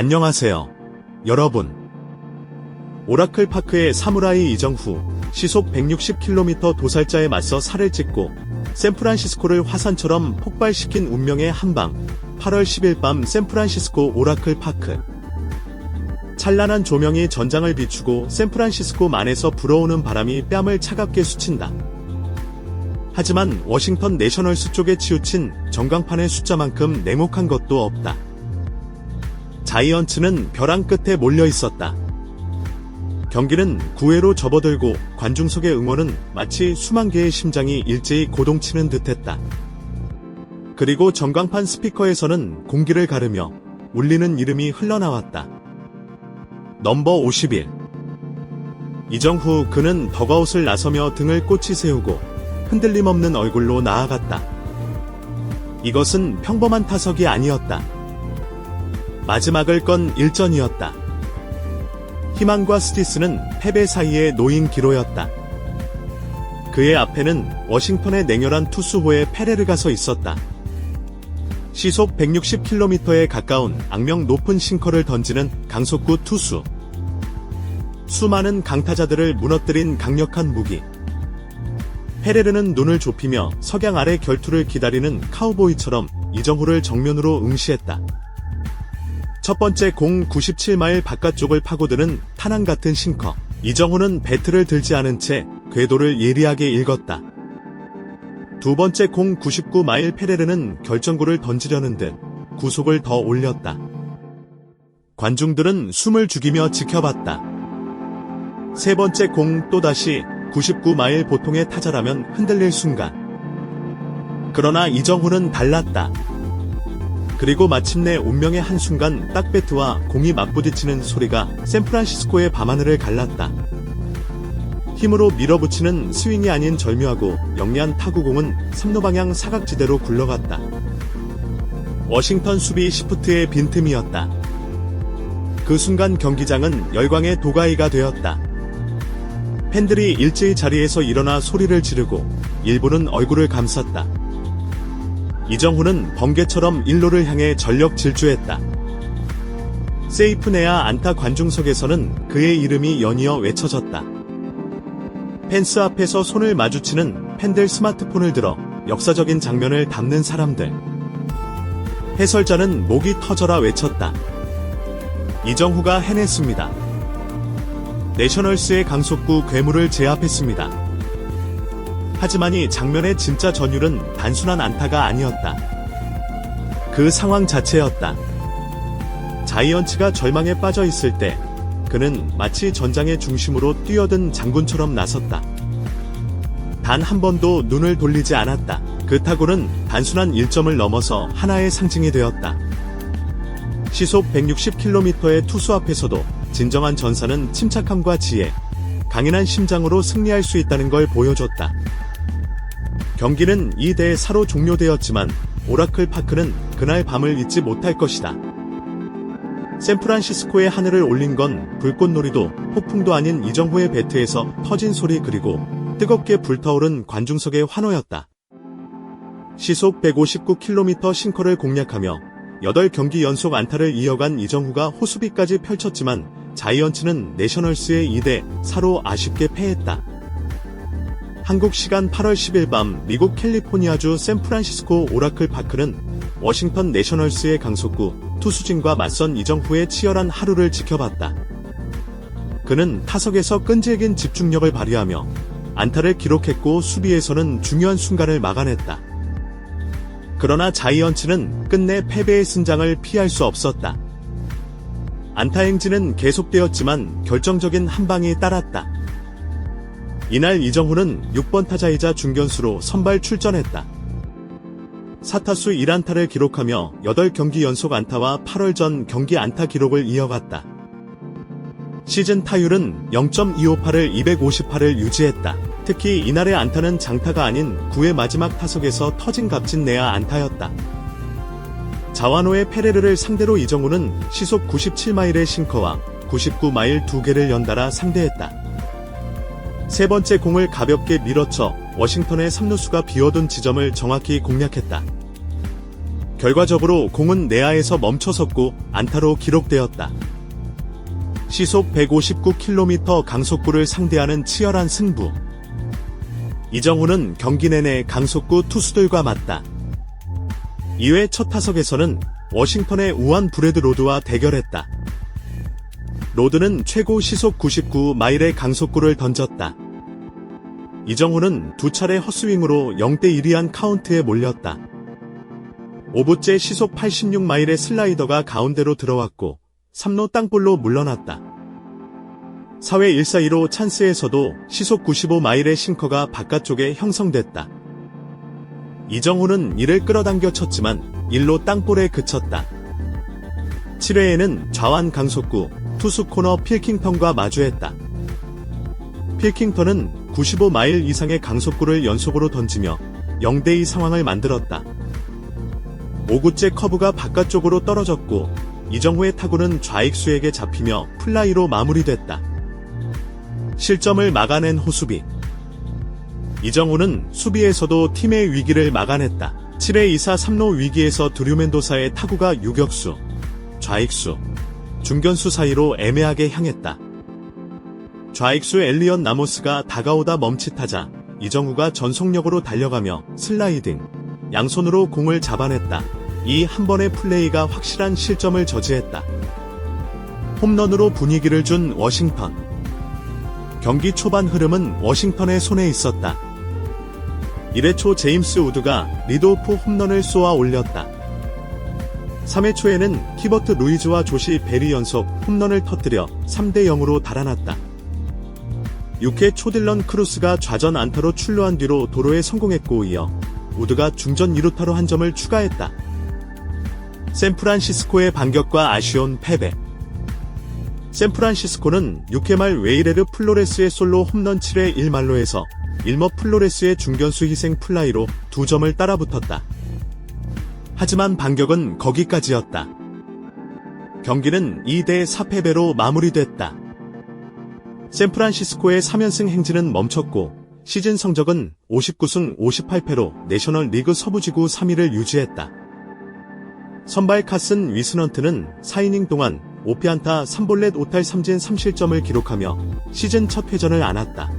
안녕하세요, 여러분. 오라클 파크의 사무라이 이정후, 시속 160km 도살자에 맞서 살을 찢고 샌프란시스코를 화산처럼 폭발시킨 운명의 한방. 8월 10일 밤 샌프란시스코 오라클 파크. 찬란한 조명이 전장을 비추고 샌프란시스코만에서 불어오는 바람이 뺨을 차갑게 스친다. 하지만 워싱턴 내셔널스 쪽에 치우친 전광판의 숫자만큼 냉혹한 것도 없다. 자이언츠는 벼랑 끝에 몰려 있었다. 경기는 9회로 접어들고 관중석의 응원은 마치 수만 개의 심장이 일제히 고동치는 듯했다. 그리고 전광판 스피커에서는 공기를 가르며 울리는 이름이 흘러나왔다. 넘버 51. 이정후. 그는 더가웃을 나서며 등을 꼿이 세우고 흔들림 없는 얼굴로 나아갔다. 이것은 평범한 타석이 아니었다. 마지막을 건 일전이었다. 희망과 스티스는 패배 사이에 놓인 기로였다. 그의 앞에는 워싱턴의 냉혈한 투수호의 페레르가 서 있었다. 시속 160km에 가까운 악명 높은 싱커를 던지는 강속구 투수. 수많은 강타자들을 무너뜨린 강력한 무기. 페레르는 눈을 좁히며 석양 아래 결투를 기다리는 카우보이처럼 이정후를 정면으로 응시했다. 첫 번째 공 97마일 바깥쪽을 파고드는 탄환 같은 싱커. 이정후는 배트를 들지 않은 채 궤도를 예리하게 읽었다. 두 번째 공 99마일. 페레르는 결정구를 던지려는 듯 구속을 더 올렸다. 관중들은 숨을 죽이며 지켜봤다. 세 번째 공 또다시 99마일. 보통의 타자라면 흔들릴 순간. 그러나 이정후는 달랐다. 그리고 마침내 운명의 한순간 딱배트와 공이 맞부딪히는 소리가 샌프란시스코의 밤하늘을 갈랐다. 힘으로 밀어붙이는 스윙이 아닌 절묘하고 영리한 타구공은 3루 방향 사각지대로 굴러갔다. 워싱턴 수비 시프트의 빈틈이었다. 그 순간 경기장은 열광의 도가이가 되었다. 팬들이 일제히 자리에서 일어나 소리를 지르고 일부는 얼굴을 감쌌다. 이정후는 번개처럼 일로를 향해 전력 질주했다. 세이프 내야 안타. 관중석에서는 그의 이름이 연이어 외쳐졌다. 펜스 앞에서 손을 마주치는 팬들, 스마트폰을 들어 역사적인 장면을 담는 사람들. 해설자는 목이 터져라 외쳤다. 이정후가 해냈습니다. 내셔널스의 강속구 괴물을 제압했습니다. 하지만 이 장면의 진짜 전율은 단순한 안타가 아니었다. 그 상황 자체였다. 자이언츠가 절망에 빠져 있을 때 그는 마치 전장의 중심으로 뛰어든 장군처럼 나섰다. 단 한 번도 눈을 돌리지 않았다. 그 타구는 단순한 1점을 넘어서 하나의 상징이 되었다. 시속 160km의 투수 앞에서도 진정한 전사는 침착함과 지혜, 강인한 심장으로 승리할 수 있다는 걸 보여줬다. 경기는 2대4로 종료되었지만 오라클 파크는 그날 밤을 잊지 못할 것이다. 샌프란시스코의 하늘을 올린 건 불꽃놀이도 폭풍도 아닌 이정후의 배트에서 터진 소리, 그리고 뜨겁게 불타오른 관중석의 환호였다. 시속 159km 싱커를 공략하며 8경기 연속 안타를 이어간 이정후가 호수비까지 펼쳤지만 자이언츠는 내셔널스의 2대4로 아쉽게 패했다. 한국 시간 8월 10일 밤 미국 캘리포니아주 샌프란시스코 오라클 파크는 워싱턴 내셔널스의 강속구 투수진과 맞선 이정후의 치열한 하루를 지켜봤다. 그는 타석에서 끈질긴 집중력을 발휘하며 안타를 기록했고 수비에서는 중요한 순간을 막아냈다. 그러나 자이언츠는 끝내 패배의 승장을 피할 수 없었다. 안타 행진은 계속되었지만 결정적인 한 방이 따랐다. 이날 이정후는 6번 타자이자 중견수로 선발 출전했다. 4타수 1안타를 기록하며 8경기 연속 안타와 8월 전 경기 안타 기록을 이어갔다. 시즌 타율은 0.258을 258을 유지했다. 특히 이날의 안타는 장타가 아닌 9회 마지막 타석에서 터진 값진 내야 안타였다. 자와노의 페레르를 상대로 이정후는 시속 97마일의 싱커와 99마일 2개를 연달아 상대했다. 세 번째 공을 가볍게 밀어쳐 워싱턴의 3루수가 비워둔 지점을 정확히 공략했다. 결과적으로 공은 내야에서 멈춰섰고 안타로 기록되었다. 시속 159km 강속구를 상대하는 치열한 승부. 이정후는 경기 내내 강속구 투수들과 맞다. 2회 첫 타석에서는 워싱턴의 우한 브래드 로드와 대결했다. 로드는 최고 시속 99마일의 강속구를 던졌다. 이정후는 두 차례 헛스윙으로 0대1이한 카운트에 몰렸다. 5부째 시속 86마일의 슬라이더가 가운데로 들어왔고 3루 땅볼로 물러났다. 4회 1-4-2로 찬스에서도 시속 95마일의 싱커가 바깥쪽에 형성됐다. 이정후는 이를 끌어당겨 쳤지만 1루 땅볼에 그쳤다. 7회에는 좌완 강속구 투수 코너 필킹턴과 마주했다. 필킹턴은 95마일 이상의 강속구를 연속으로 던지며 0대2 상황을 만들었다. 5구째 커브가 바깥쪽으로 떨어졌고 이정후의 타구는 좌익수에게 잡히며 플라이로 마무리됐다. 실점을 막아낸 호수비. 이정후는 수비에서도 팀의 위기를 막아냈다. 7회 2사 3루 위기에서 드류 멘도사의 타구가 유격수, 좌익수, 중견수 사이로 애매하게 향했다. 좌익수 엘리엇 나모스가 다가오다 멈칫하자 이정후가 전속력으로 달려가며 슬라이딩, 양손으로 공을 잡아냈다. 이 한 번의 플레이가 확실한 실점을 저지했다. 홈런으로 분위기를 준 워싱턴. 경기 초반 흐름은 워싱턴의 손에 있었다. 1회 초 제임스 우드가 리드오프 홈런을 쏘아 올렸다. 3회 초에는 키버트 루이즈와 조시 베리 연속 홈런을 터뜨려 3대0으로 달아났다. 6회 초 딜런 크루스가 좌전 안타로 출루한 뒤로 도로에 성공했고 이어 우드가 중전 2루타로 한 점을 추가했다. 샌프란시스코의 반격과 아쉬운 패배. 샌프란시스코는 6회 말 웨이레르 플로레스의 솔로 홈런 7회 1말로에서 일머 플로레스의 중견수 희생 플라이로 2점을 따라붙었다. 하지만 반격은 거기까지였다. 경기는 2대4 패배로 마무리됐다. 샌프란시스코의 3연승 행진은 멈췄고 시즌 성적은 59승 58패로 내셔널 리그 서부지구 3위를 유지했다. 선발 카슨 위스넌트는 4이닝 동안 5피안타 3볼넷 5탈 3진 3실점을 기록하며 시즌 첫 회전을 안았다.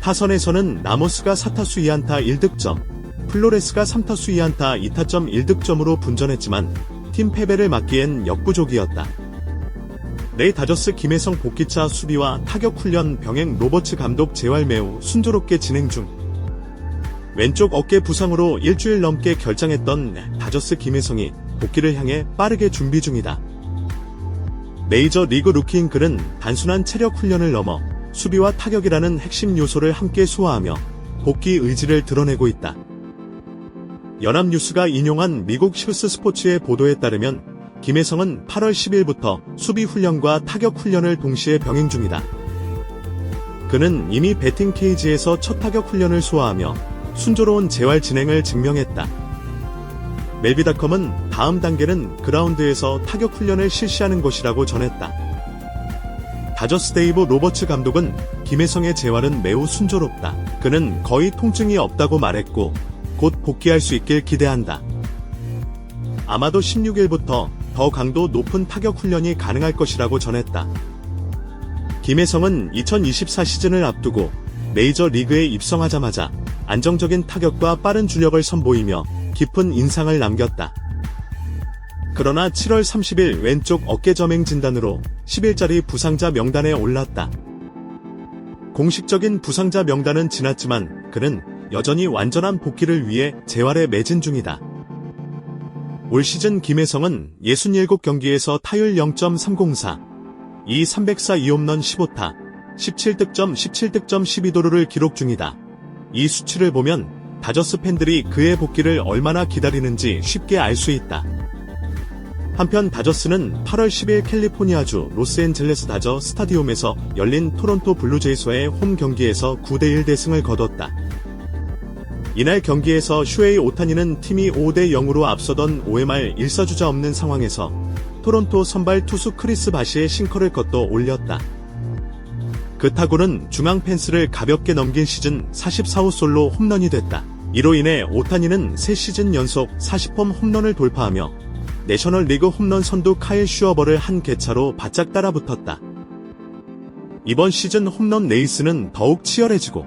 타선에서는 나모스가 4타수 2안타 1득점, 플로레스가 3타수 2안타 2타점 1득점으로 분전했지만 팀 패배를 막기엔 역부족이었다. 레이 다저스 김혜성 복귀차 수비와 타격 훈련 병행 로버츠 감독 재활 매우 순조롭게 진행 중. 왼쪽 어깨 부상으로 일주일 넘게 결장했던 다저스 김혜성이 복귀를 향해 빠르게 준비 중이다. 메이저 리그 루키인 그는 단순한 체력 훈련을 넘어 수비와 타격이라는 핵심 요소를 함께 소화하며 복귀 의지를 드러내고 있다. 연합뉴스가 인용한 미국 슈스 스포츠의 보도에 따르면 김혜성은 8월 10일부터 수비 훈련과 타격 훈련을 동시에 병행 중이다. 그는 이미 배팅 케이지에서 첫 타격 훈련을 소화하며 순조로운 재활 진행을 증명했다. 멜비닷컴은 다음 단계는 그라운드에서 타격 훈련을 실시하는 것이라고 전했다. 다저스 데이브 로버츠 감독은 김혜성의 재활은 매우 순조롭다. 그는 거의 통증이 없다고 말했고 곧 복귀할 수 있길 기대한다. 아마도 16일부터 더 강도 높은 타격 훈련이 가능할 것이라고 전했다. 김혜성은 2024 시즌을 앞두고 메이저 리그에 입성하자마자 안정적인 타격과 빠른 주력을 선보이며 깊은 인상을 남겼다. 그러나 7월 30일 왼쪽 어깨 점행 진단으로 10일짜리 부상자 명단에 올랐다. 공식적인 부상자 명단은 지났지만 그는 여전히 완전한 복귀를 위해 재활에 매진 중이다. 올 시즌 김혜성은 67경기에서 타율 0.304, 304 2홈런 15타, 17득점 12도루를 기록 중이다. 이 수치를 보면 다저스 팬들이 그의 복귀를 얼마나 기다리는지 쉽게 알 수 있다. 한편 다저스는 8월 10일 캘리포니아주 로스앤젤레스 다저 스타디움에서 열린 토론토 블루제이스와의 홈 경기에서 9대1 대승을 거뒀다. 이날 경기에서 슈에이 오타니는 팀이 5대0으로 앞서던 5회 말 1사주자 없는 상황에서 토론토 선발 투수 크리스 바시의 싱커를 걷어 올렸다. 그 타구는 중앙 펜스를 가볍게 넘긴 시즌 44호 솔로 홈런이 됐다. 이로 인해 오타니는 3시즌 연속 40홈 홈런을 돌파하며 내셔널리그 홈런 선두 카일 슈어버를 한 개차로 바짝 따라붙었다. 이번 시즌 홈런 레이스는 더욱 치열해지고